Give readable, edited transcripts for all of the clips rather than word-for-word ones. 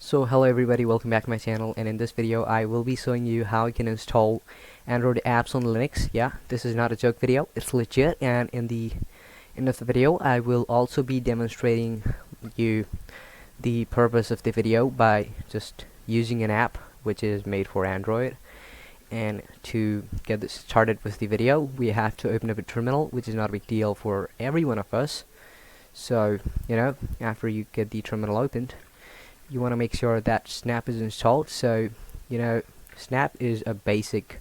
So hello everybody, welcome back to my channel, and in this video I will be showing you how you can install Android apps on Linux. Yeah, this is not a joke video, it's legit. And in the end of the video I will also be demonstrating you the purpose of the video by just using an app which is made for Android. And to get this started with the video, we have to open up a terminal, which is not a big deal for every one of us. So after you get the terminal opened, you want to make sure that Snap is installed. So Snap is a basic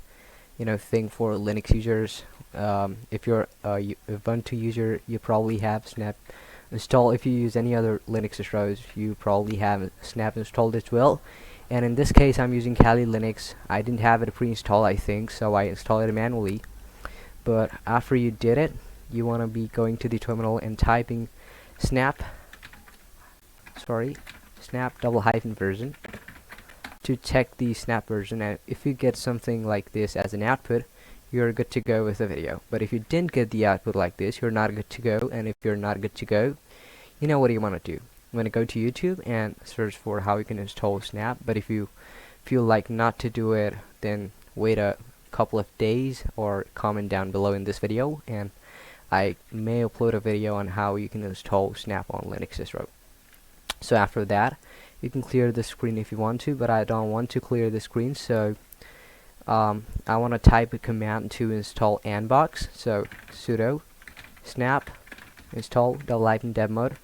thing for Linux users. If you're a Ubuntu user, you probably have Snap installed. If you use any other Linux distros, you probably have Snap installed as well. And in this case I'm using Kali Linux. I didn't have it pre-installed, I think, so I installed it manually. But after you did it, you want to be going to the terminal and typing snap double hyphen version to check the Snap version. And if you get something like this as an output, you're good to go with the video. But if you didn't get the output like this, you're not good to go. And if you're not good to go, you know what you want to do. I'm going to go to YouTube and search for how you can install Snap. But if you feel like not to do it, then wait a couple of days or comment down below in this video, and I may upload a video on how you can install Snap on Linux distro. So after that, you can clear the screen if you want to, but I don't want to clear the screen. So I want to type a command to install Anbox. So sudo snap install double hyphen dev mode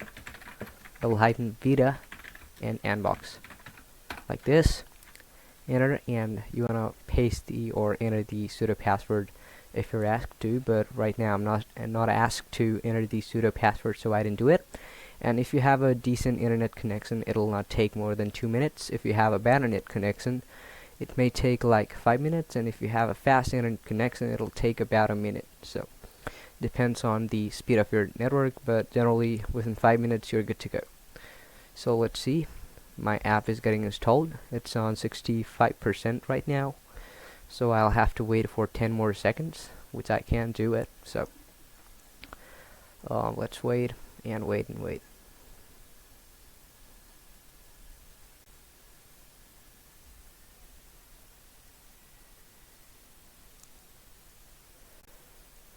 double hyphen vita and Anbox, like this. Enter, and you want to paste the or enter the sudo password if you're asked to, but right now I'm not asked to enter the sudo password, so I didn't do it. And if you have a decent internet connection, it'll not take more than 2 minutes. If you have a bad internet connection, it may take like 5 minutes, and if you have a fast internet connection, it'll take about a minute. So depends on the speed of your network, but generally within 5 minutes you're good to go. So let's see, my app is getting installed. It's on 65% right now, so I'll have to wait for 10 more seconds, which I can't do it. So let's wait and wait and wait.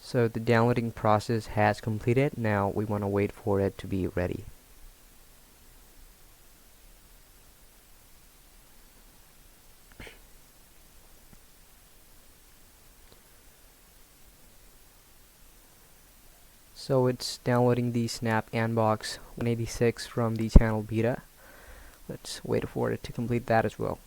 So the downloading process has completed. Now we want to wait for it to be ready. So it's downloading the Snap Anbox 186 from the channel beta. Let's wait for it to complete that as well.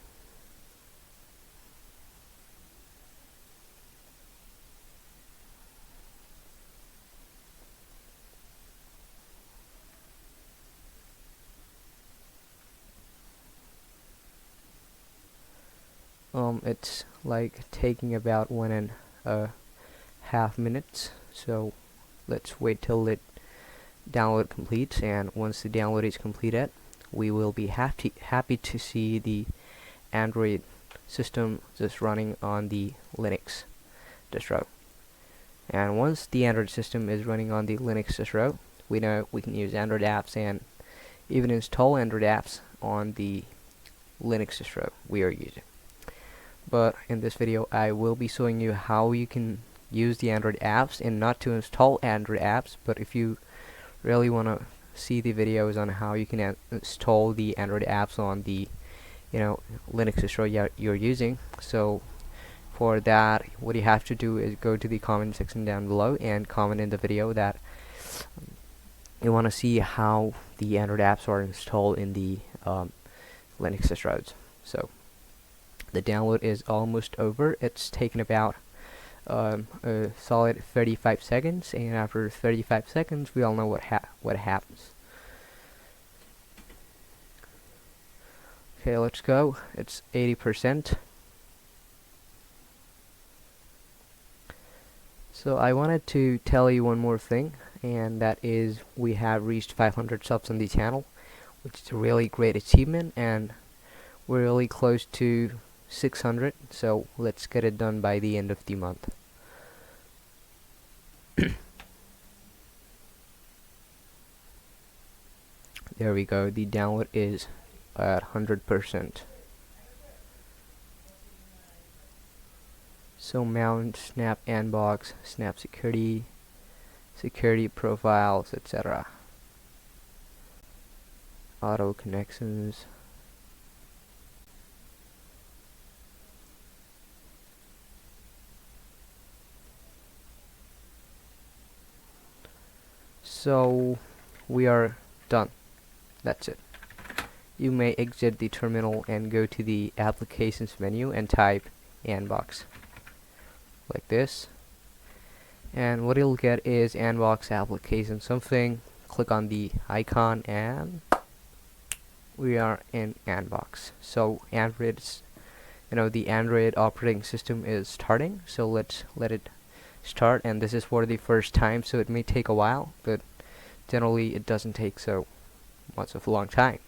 It's like taking about 1.5 minutes, so let's wait till it download completes. And once the download is completed, we will be happy to see the Android system just running on the Linux distro. And once the Android system is running on the Linux distro, we know we can use Android apps and even install Android apps on the Linux distro we are using. But in this video I will be showing you how you can use the Android apps, and not to install Android apps, but if you really want to see the videos on how you can install the Android apps on the Linux distro you're using. So for that, what you have to do is go to the comment section down below and comment in the video that you want to see how the Android apps are installed in the Linux distros. So the download is almost over. It's taken about a solid 35 seconds, and after 35 seconds we all know what happens. Okay, let's go. It's 80%. So I wanted to tell you one more thing, and that is we have reached 500 subs on the channel, which is a really great achievement, and we're really close to 600, so let's get it done by the end of the month. There we go, the download is at 100%. So mount, snap Anbox, snap security, security profiles, etc. Auto connections. So we are done. That's it. You may exit the terminal and go to the applications menu and type Anbox like this, and what you'll get is Anbox application something. Click on the icon and we are in Anbox. So Android's, the Android operating system is starting, so let's let it start. And this is for the first time, so it may take a while, but generally it doesn't take so much of a long time.